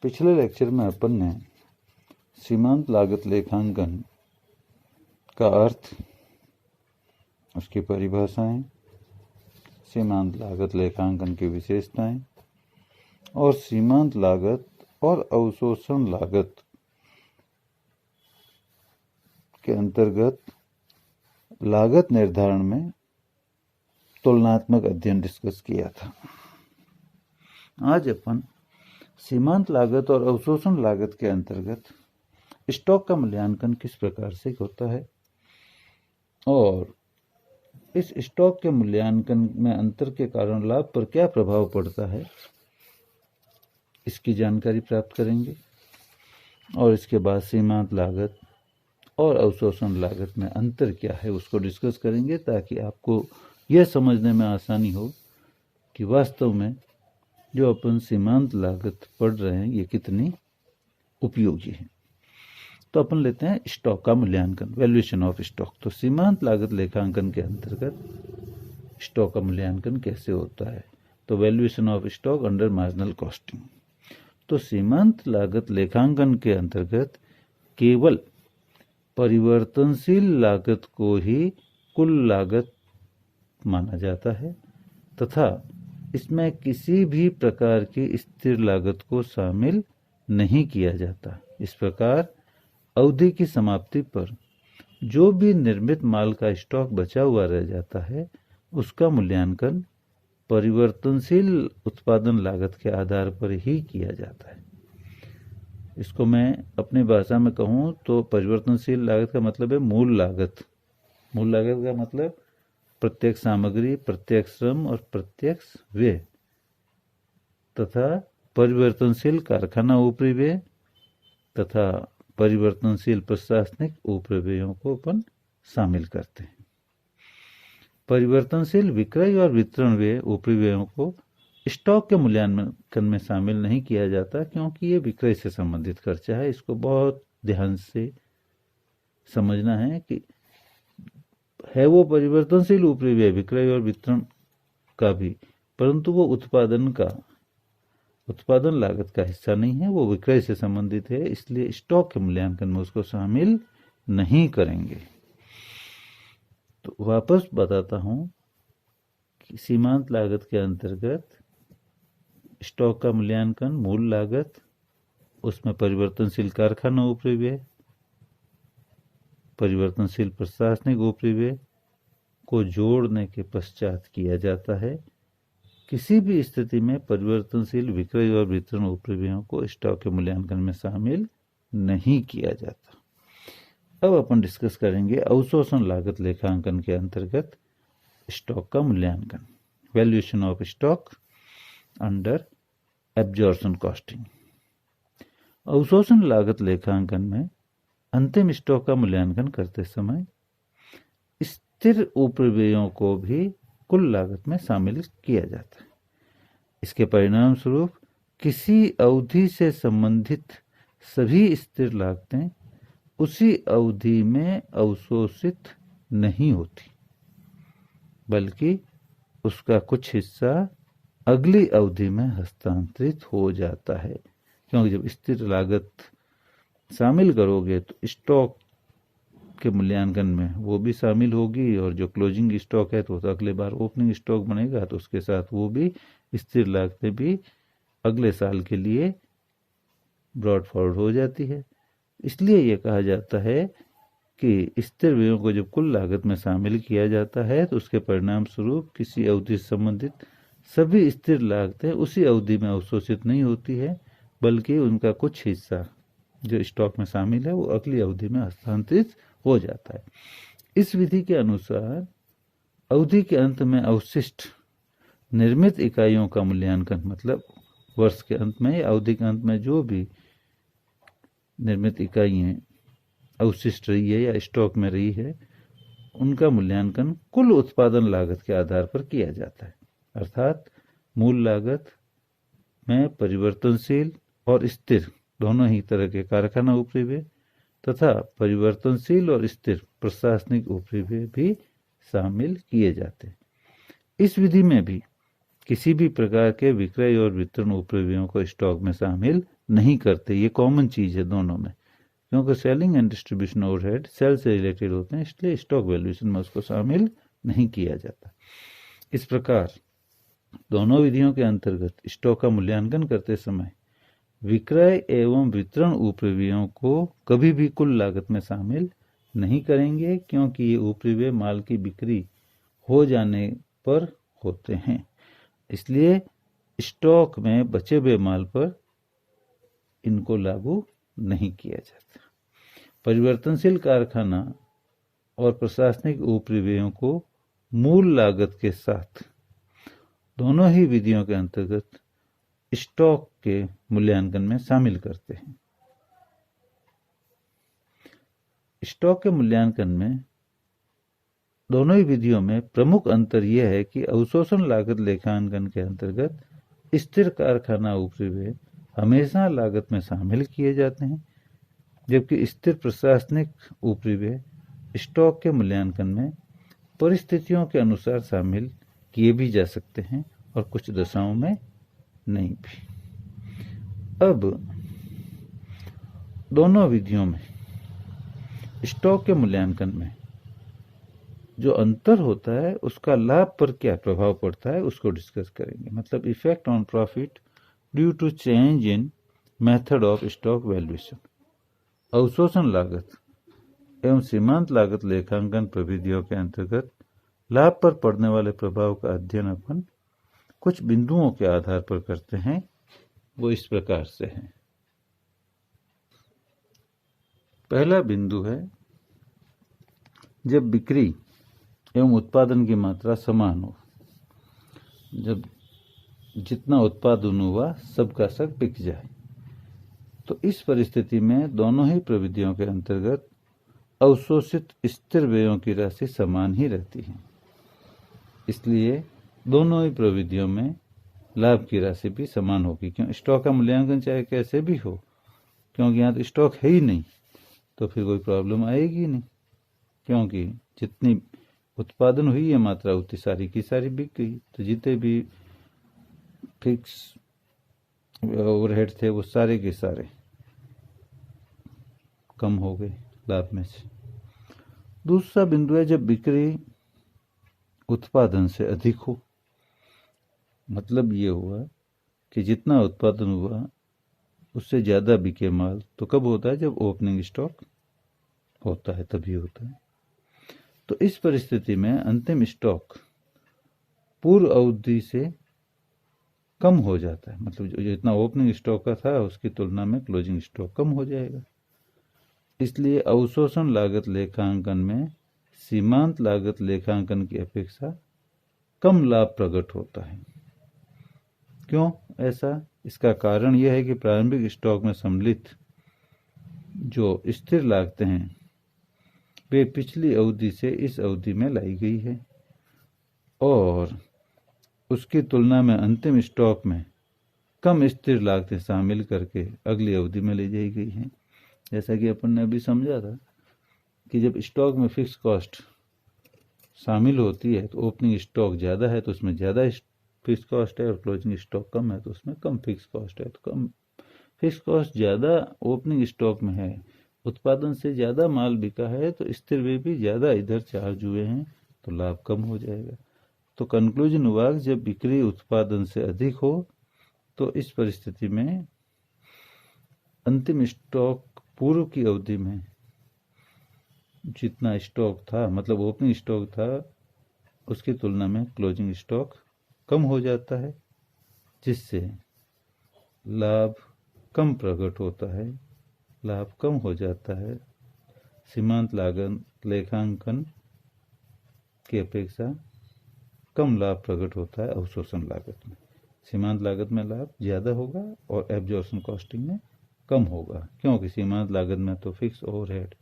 पिछले लेक्चर में अपन ने सीमांत लागत लेखांकन का अर्थ, उसकी परिभाषाएं, सीमांत लागत लेखांकन की विशेषताएं और सीमांत लागत और अवशोषण लागत के अंतर्गत लागत निर्धारण में तुलनात्मक अध्ययन डिस्कस किया था। आज अपन सीमांत लागत और अवशोषण लागत के अंतर्गत स्टॉक का मूल्यांकन किस प्रकार से होता है और इस स्टॉक के मूल्यांकन में अंतर के कारण लाभ पर क्या प्रभाव पड़ता है, इसकी जानकारी प्राप्त करेंगे। और इसके बाद सीमांत लागत और अवशोषण लागत में अंतर क्या है उसको डिस्कस करेंगे, ताकि आपको यह समझने में आसानी हो कि वास्तव में जो अपन सीमांत लागत पढ़ रहे हैं ये कितनी उपयोगी है। तो अपन लेते हैं स्टॉक का मूल्यांकन, वैल्यूएशन ऑफ स्टॉक। तो सीमांत लागत लेखांकन के अंतर्गत स्टॉक का मूल्यांकन कैसे होता है? तो valuation of stock under marginal costing. तो सीमांत लागत लेखांकन के अंतर्गत केवल परिवर्तनशील लागत को ही कुल लागत माना जाता है तथा इसमें किसी भी प्रकार की स्थिर लागत को शामिल नहीं किया जाता। इस प्रकार अवधि की समाप्ति पर जो भी निर्मित माल का स्टॉक बचा हुआ रह जाता है उसका मूल्यांकन परिवर्तनशील उत्पादन लागत के आधार पर ही किया जाता है। इसको मैं अपनी भाषा में कहूँ तो परिवर्तनशील लागत का मतलब है मूल लागत। मूल लागत का मतलब प्रत्यक्ष सामग्री, प्रत्यक्ष श्रम और प्रत्यक्ष व्यय तथा परिवर्तनशील कारखाना उपरिव्यय तथा परिवर्तनशील प्रशासनिक उपरिव्ययों को अपन शामिल करते हैं। परिवर्तनशील विक्रय और वितरण व्यय उपरिव्ययों को स्टॉक के मूल्यांकन में शामिल नहीं किया जाता, क्योंकि ये विक्रय से संबंधित खर्चा है। इसको बहुत ध्यान से समझना है कि है वो परिवर्तनशील उपरिव्यय विक्रय और वितरण का भी, परंतु वो उत्पादन लागत का हिस्सा नहीं है, वो विक्रय से संबंधित है, इसलिए स्टॉक के मूल्यांकन में उसको शामिल नहीं करेंगे। तो वापस बताता हूं कि सीमांत लागत के अंतर्गत स्टॉक का मूल्यांकन मूल लागत, उसमें परिवर्तनशील कारखाना उपरिव्यय, परिवर्तनशील प्रशासनिक उपरिव्यय को जोड़ने के पश्चात किया जाता है। किसी भी स्थिति में परिवर्तनशील विक्रय और वितरण उपरिव्ययों को स्टॉक के मूल्यांकन में शामिल नहीं किया जाता। अब अपन डिस्कस करेंगे अवशोषण लागत लेखांकन के अंतर्गत स्टॉक का मूल्यांकन, valuation of stock under absorption costing. अवशोषण लागत लेखांकन में अंतिम स्टॉक का मूल्यांकन करते समय स्थिर उपरिव्ययों को भी कुल लागत में शामिल किया जाता है। इसके परिणाम स्वरूप किसी अवधि से संबंधित सभी स्थिर लागतें उसी अवधि में अवशोषित नहीं होती, बल्कि उसका कुछ हिस्सा अगली अवधि में हस्तांतरित हो जाता है। क्योंकि जब स्थिर लागत शामिल करोगे तो स्टॉक के मूल्यांकन में वो भी शामिल होगी, और जो क्लोजिंग स्टॉक है तो अगले बार ओपनिंग स्टॉक बनेगा तो उसके साथ वो भी स्थिर लागतें भी अगले साल के लिए ब्रॉड फॉरवर्ड हो जाती है। इसलिए ये कहा जाता है कि स्थिर व्ययों को जब कुल लागत में शामिल किया जाता है तो उसके परिणाम स्वरूप किसी अवधि से संबंधित सभी स्थिर लागतें उसी अवधि में अवशोषित नहीं होती है, बल्कि उनका कुछ हिस्सा जो स्टॉक में शामिल है वो अगली अवधि में हस्तांतरित हो जाता है। इस विधि के अनुसार अवधि के अंत में अवशिष्ट निर्मित इकाइयों का मूल्यांकन, मतलब वर्ष के अंत में या अवधि के अंत में जो भी निर्मित इकाइयां अवशिष्ट रही है या स्टॉक में रही है, उनका मूल्यांकन कुल उत्पादन लागत के आधार पर किया जाता है। अर्थात मूल लागत में परिवर्तनशील और स्थिर दोनों ही तरह के कारखाना उपरिव्यय तथा परिवर्तनशील और स्थिर प्रशासनिक उपरिव्यय भी शामिल किए जाते हैं। इस विधि में भी किसी भी प्रकार के विक्रय और वितरण उपरिव्ययों को स्टॉक में शामिल नहीं करते। ये कॉमन चीज है दोनों में, क्योंकि selling and distribution overhead sale से रिलेटेड होते हैं, इसलिए स्टॉक वैल्यूएशन में उसको शामिल नहीं किया जाता। इस प्रकार दोनों विधियों के अंतर्गत स्टॉक का मूल्यांकन करते समय विक्रय एवं वितरण उपरिव्ययों को कभी भी कुल लागत में शामिल नहीं करेंगे, क्योंकि ये उपरिव्यय माल की बिक्री हो जाने पर होते हैं। इसलिए स्टॉक में बचे हुए माल पर इनको लागू नहीं किया जाता। परिवर्तनशील कारखाना और प्रशासनिक उपरिव्ययों को मूल लागत के साथ दोनों ही विधियों के अंतर्गत स्टॉक के मूल्यांकन में शामिल करते हैं। स्टॉक के मूल्यांकन में दोनों ही विधियों में प्रमुख अंतर यह है कि अवशोषण लागत लेखांकन के अंतर्गत स्थिर कारखाना उपरिव्यय हमेशा लागत में शामिल किए जाते हैं, जबकि स्थिर प्रशासनिक उपरिव्यय स्टॉक के मूल्यांकन में परिस्थितियों के अनुसार शामिल किए भी जा सकते हैं और कुछ दशाओं में नहीं भी। अब दोनों विधियों में स्टॉक के मूल्यांकन में जो अंतर होता है उसका लाभ पर क्या प्रभाव पड़ता है उसको डिस्कस करेंगे। मतलब effect on profit due to change in method of stock valuation. अवशोषण लागत एवं सीमांत लागत लेखांकन प्रविधियों के अंतर्गत लाभ पर पड़ने वाले प्रभाव का अध्ययन अपन कुछ बिंदुओं के आधार पर करते हैं। वो इस प्रकार से है। पहला बिंदु है, जब बिक्री एवं उत्पादन की मात्रा समान हो, जब जितना उत्पादन हुआ सबका सब बिक जाए, तो इस परिस्थिति में दोनों ही प्रविधियों के अंतर्गत अवशोषित स्थिर व्ययों की राशि समान ही रहती है। इसलिए दोनों ही प्रविधियों में लाभ की राशि भी समान होगी। क्यों? स्टॉक का मूल्यांकन चाहे कैसे भी हो, क्योंकि यहाँ तो स्टॉक है ही नहीं, तो फिर कोई प्रॉब्लम आएगी नहीं, क्योंकि जितनी उत्पादन हुई है मात्रा उतनी सारी की सारी बिक गई। तो जितने भी फिक्स ओवरहेड थे वो सारे के सारे कम हो गए लाभ में से। दूसरा बिंदु है, जब बिक्री उत्पादन से अधिक हो। मतलब ये हुआ कि जितना उत्पादन हुआ उससे ज़्यादा बिके माल, तो कब होता है? जब ओपनिंग स्टॉक होता है, तभी होता है। तो इस परिस्थिति में अंतिम स्टॉक पूर्व अवधि से कम हो जाता है। मतलब जो जितना ओपनिंग स्टॉक का था उसकी तुलना में क्लोजिंग स्टॉक कम हो जाएगा। इसलिए अवशोषण लागत लेखांकन में सीमांत लागत लेखांकन की अपेक्षा कम लाभ प्रकट होता है। क्यों ऐसा? इसका कारण यह है कि प्रारंभिक स्टॉक में सम्मिलित जो स्थिर लागतें हैं वे पिछली अवधि से इस अवधि में लाई गई है और उसकी तुलना में अंतिम स्टॉक में कम स्थिर लागतें शामिल करके अगली अवधि में ले जाई गई हैं। जैसा कि अपन ने अभी समझा था कि जब स्टॉक में फिक्स कॉस्ट शामिल होती है तो ओपनिंग स्टॉक ज़्यादा है तो उसमें ज़्यादा फिक्स कॉस्ट है और क्लोजिंग स्टॉक कम है तो उसमें कम फिक्स कॉस्ट है। तो कम फिक्स कॉस्ट ज़्यादा ओपनिंग स्टॉक में है, उत्पादन से ज़्यादा माल बिका है, तो स्थिर व्यय भी ज़्यादा इधर चार्ज हुए हैं, तो लाभ कम हो जाएगा। तो कंक्लूजन हुआ कि जब बिक्री उत्पादन से अधिक हो तो इस परिस्थिति में अंतिम स्टॉक पूर्व की अवधि में जितना स्टॉक था, मतलब ओपनिंग स्टॉक था, उसकी तुलना में क्लोजिंग स्टॉक कम हो जाता है, जिससे लाभ कम प्रकट होता है, लाभ कम हो जाता है। सीमांत लागत लेखांकन की अपेक्षा कम लाभ प्रकट होता है अवशोषण लागत में। सीमांत लागत में लाभ ज़्यादा होगा और एब्जॉर्प्शन कॉस्टिंग में कम होगा, क्योंकि सीमांत लागत में तो फिक्स ओवरहेड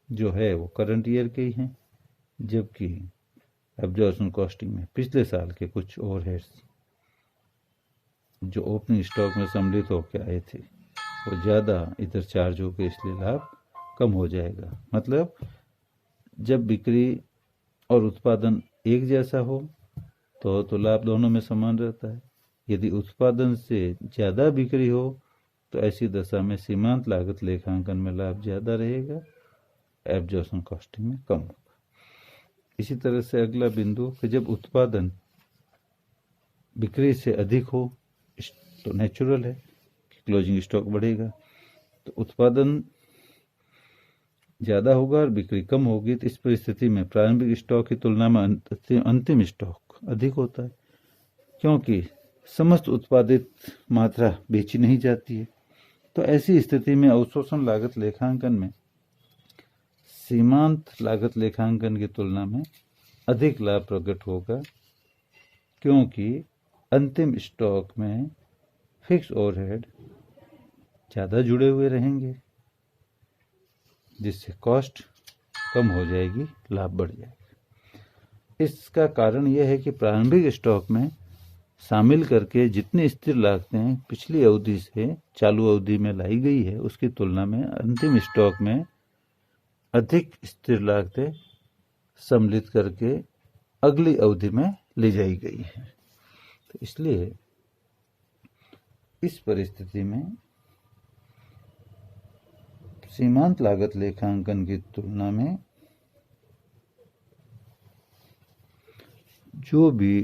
जो है वो करंट ईयर के ही हैं, जबकि एब्जॉर्प्शन कॉस्टिंग में पिछले साल के कुछ ओवरहेड्स जो ओपनिंग स्टॉक में सम्मिलित होकर आए थे वो ज़्यादा इधर चार्ज हो गए, इसलिए लाभ कम हो जाएगा। मतलब जब बिक्री और उत्पादन एक जैसा हो तो लाभ दोनों में समान रहता है। यदि उत्पादन से ज़्यादा बिक्री हो तो ऐसी दशा में सीमांत लागत लेखांकन में लाभ ज़्यादा रहेगा, एब्जॉर्प्शन कॉस्टिंग में कम होगा। इसी तरह से अगला बिंदु कि जब उत्पादन बिक्री से अधिक हो तो नेचुरल है कि क्लोजिंग स्टॉक बढ़ेगा। तो उत्पादन ज़्यादा होगा और बिक्री कम होगी, तो इस परिस्थिति में प्रारंभिक स्टॉक की तुलना में अंतिम स्टॉक अधिक होता है, क्योंकि समस्त उत्पादित मात्रा बेची नहीं जाती है। तो ऐसी स्थिति में अवशोषण लागत लेखांकन में सीमांत लागत लेखांकन की तुलना में अधिक लाभ प्रकट होगा, क्योंकि अंतिम स्टॉक में फिक्स ओवरहेड ज़्यादा जुड़े हुए रहेंगे, जिससे कॉस्ट कम हो जाएगी, लाभ बढ़ जाएगा। इसका कारण यह है कि प्रारंभिक स्टॉक में शामिल करके जितनी स्थिर लागतें पिछली अवधि से चालू अवधि में लाई गई है, उसकी तुलना में अंतिम स्टॉक में अधिक स्थिर लागतें सम्मिलित करके अगली अवधि में ले जाई गई है। तो इसलिए इस परिस्थिति में सीमांत लागत लेखांकन की तुलना में जो भी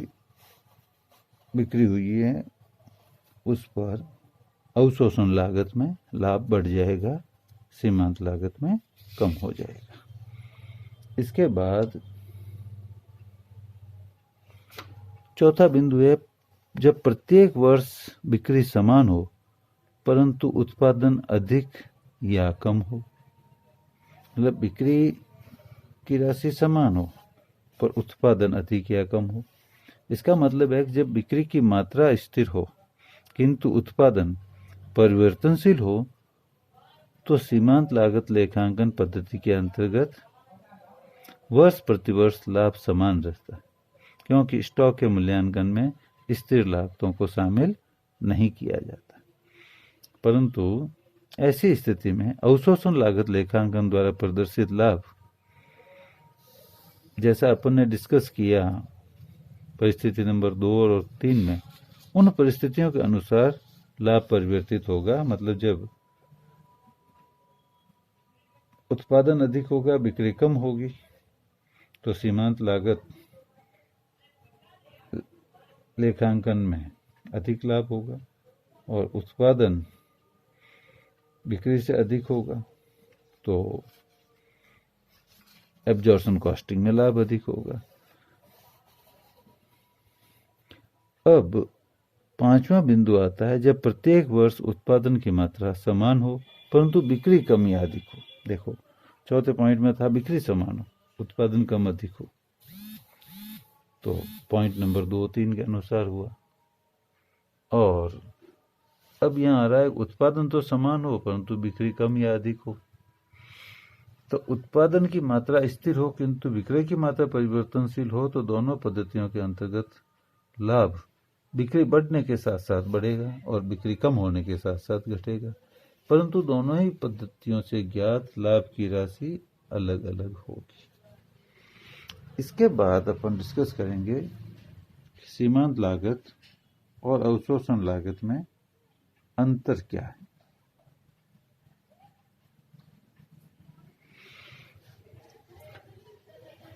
बिक्री हुई है उस पर अवशोषण लागत में लाभ बढ़ जाएगा, सीमांत लागत में कम हो जाएगा। इसके बाद चौथा बिंदु है जब प्रत्येक वर्ष बिक्री समान हो परंतु उत्पादन अधिक या कम हो। मतलब बिक्री की राशि समान हो पर उत्पादन अधिक या कम हो। इसका मतलब है कि जब बिक्री की मात्रा स्थिर हो किंतु उत्पादन परिवर्तनशील हो तो सीमांत लागत लेखांकन पद्धति के अंतर्गत वर्ष प्रतिवर्ष लाभ समान रहता है, क्योंकि स्टॉक के मूल्यांकन में स्थिर लागतों को शामिल नहीं किया जाता। परंतु ऐसी स्थिति में अवशोषण लागत लेखांकन द्वारा प्रदर्शित लाभ, जैसा अपन ने डिस्कस किया परिस्थिति नंबर 2 और 3 में, उन परिस्थितियों के अनुसार लाभ परिवर्तित होगा। मतलब जब उत्पादन अधिक होगा, बिक्री कम होगी, तो सीमांत लागत लेखांकन में अधिक लाभ होगा, और उत्पादन बिक्री से अधिक होगा तो एब्जॉर्प्शन कॉस्टिंग में लाभ अधिक होगा। अब पांचवा बिंदु आता है जब प्रत्येक वर्ष उत्पादन की मात्रा समान हो परंतु बिक्री कम या अधिक हो। देखो चौथे पॉइंट में था बिक्री समान हो, उत्पादन कम अधिक हो, तो पॉइंट नंबर 2-3 के अनुसार हुआ। और अब यहाँ आ रहा है उत्पादन तो समान हो परंतु बिक्री कम या अधिक हो। तो उत्पादन की मात्रा स्थिर हो किंतु बिक्री की मात्रा परिवर्तनशील हो तो दोनों पद्धतियों के अंतर्गत लाभ बिक्री बढ़ने के साथ साथ बढ़ेगा और बिक्री कम होने के साथ साथ घटेगा, परंतु दोनों ही पद्धतियों से ज्ञात लाभ की राशि अलग अलग होगी। इसके बाद अपन डिस्कस करेंगे सीमांत लागत और अवशोषण लागत में अंतर क्या है।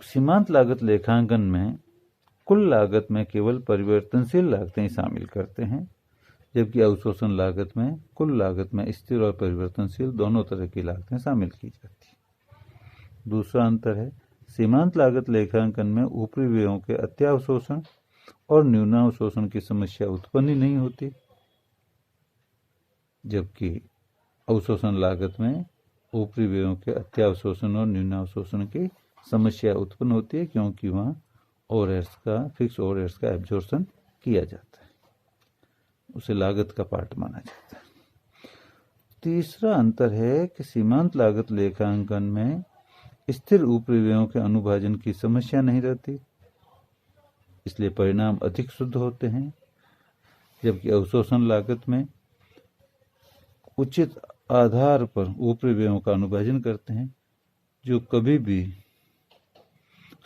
सीमांत लागत लेखांकन में कुल लागत में केवल परिवर्तनशील लागतें शामिल करते हैं, जबकि अवशोषण लागत में कुल लागत में स्थिर और परिवर्तनशील दोनों तरह की लागतें शामिल की जाती हैं। दूसरा अंतर है सीमांत लागत लेखांकन में ऊपरी व्ययों के अत्यावशोषण और न्यूनावशोषण की समस्या उत्पन्न ही नहीं होती, जबकि अवशोषण लागत में ऊपरी व्ययों के अत्यावशोषण और न्यूनावशोषण की समस्या उत्पन्न होती है, क्योंकि वहाँ ओवरहेड्स का फिक्स ओवरहेड्स का एब्जॉर्प्शन किया जाता है, उसे लागत का पार्ट माना जाता है। तीसरा अंतर है कि सीमांत लागत लेखांकन में स्थिर ऊपरी व्ययों के अनुभाजन की समस्या नहीं रहती, इसलिए परिणाम अधिक शुद्ध होते हैं, जबकि अवशोषण लागत में उचित आधार पर ऊपरी व्ययों का अनुभाजन करते हैं जो कभी भी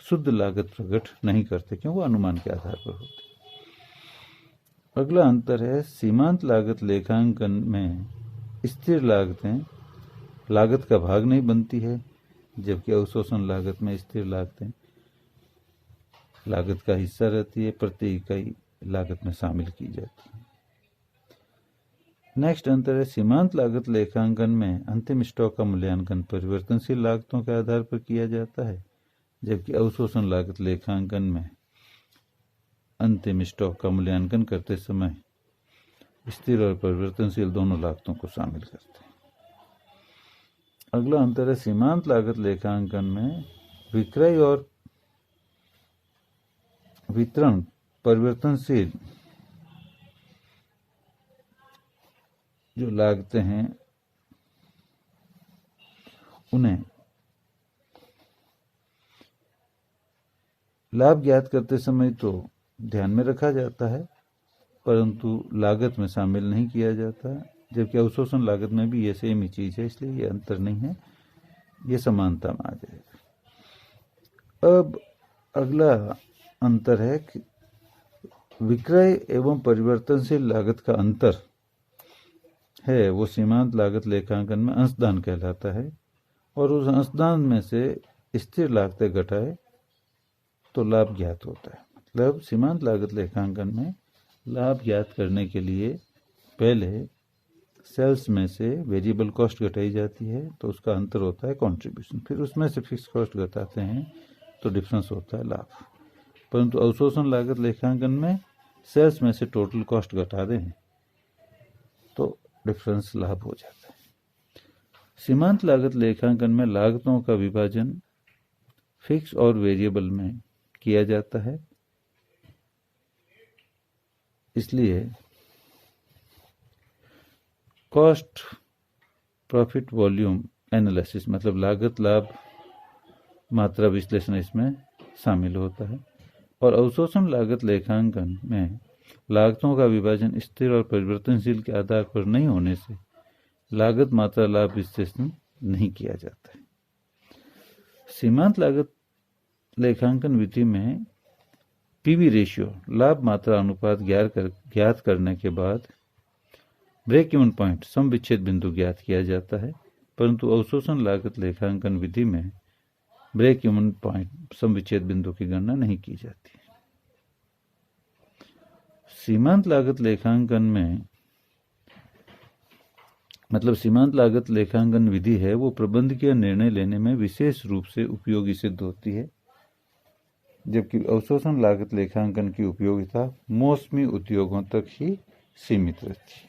शुद्ध लागत प्रकट नहीं करते, क्योंकि वो अनुमान के आधार पर होते हैं। अगला अंतर है सीमांत लागत लेखांकन में स्थिर लागतें लागत का भाग नहीं बनती है, जबकि अवशोषण लागत में स्थिर लागतें लागत का हिस्सा रहती है, प्रति इकाई लागत में शामिल की जाती है। नेक्स्ट अंतर है सीमांत लागत लेखांकन में अंतिम स्टॉक का मूल्यांकन परिवर्तनशील लागतों के आधार पर किया जाता है, जबकि अवशोषण लागत लेखांकन में अंतिम स्टॉक का मूल्यांकन करते समय स्थिर और परिवर्तनशील दोनों लागतों को शामिल करते हैं। अगला अंतर है सीमांत लागत लेखांकन में विक्रय और वितरण परिवर्तनशील जो लागतें हैं उन्हें लाभ ज्ञात करते समय तो ध्यान में रखा जाता है, परंतु लागत में शामिल नहीं किया जाता, जबकि अवशोषण लागत में भी ये सेम ही चीज़ है, इसलिए ये अंतर नहीं है, ये समानता में आ जाएगा। अब अगला अंतर है कि विक्रय एवं परिवर्तनशील लागत का अंतर है वो सीमांत लागत लेखांकन में अंशदान कहलाता है, और उस अंशदान में से स्थिर लागतें घटाए तो लाभ ज्ञात होता है। मतलब सीमांत लागत लेखांकन में लाभ ज्ञात करने के लिए पहले सेल्स में से वेरिएबल कॉस्ट घटाई जाती है, तो उसका अंतर होता है कंट्रीब्यूशन, फिर उसमें से फिक्स कॉस्ट घटाते हैं तो डिफरेंस होता है लाभ। परंतु अवशोषण लागत लेखांकन में सेल्स में से टोटल कॉस्ट घटा दें तो डिफरेंस लाभ हो जाता है। सीमांत लागत लेखांकन में लागतों का विभाजन फिक्स और वेरिएबल में किया जाता है, इसलिए कॉस्ट प्रॉफिट वॉल्यूम एनालिसिस मतलब लागत लाभ मात्रा विश्लेषण इसमें शामिल होता है। और अवशोषण लागत लेखांकन में लागतों का विभाजन स्थिर और परिवर्तनशील के आधार पर नहीं होने से लागत मात्रा लाभ विश्लेषण नहीं किया जाता है। सीमांत लागत लेखांकन विधि में पीवी रेशियो लाभ मात्रा अनुपात ज्ञात करने के बाद ब्रेक इवन पॉइंट सम विच्छेद बिंदु ज्ञात किया जाता है, परंतु अवशोषण लागत लेखांकन विधि में ब्रेक इवन पॉइंट सम विच्छेद बिंदु की गणना नहीं की जाती। सीमांत लागत लेखांकन में मतलब सीमांत लागत लेखांकन विधि है वो प्रबंधकीय निर्णय लेने में विशेष रूप से उपयोगी सिद्ध होती है, जबकि अवशोषण लागत लेखांकन की उपयोगिता मौसमी उद्योगों तक ही सीमित रहती है।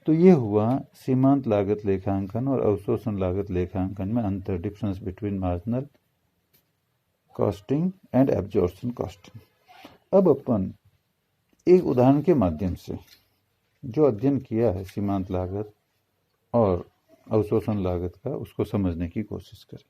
तो ये हुआ सीमांत लागत लेखांकन और अवशोषण लागत लेखांकन में अंतर, difference between marginal costing and absorption costing. अब अपन एक उदाहरण के माध्यम से जो अध्ययन किया है सीमांत लागत और अवशोषण लागत का उसको समझने की कोशिश करें।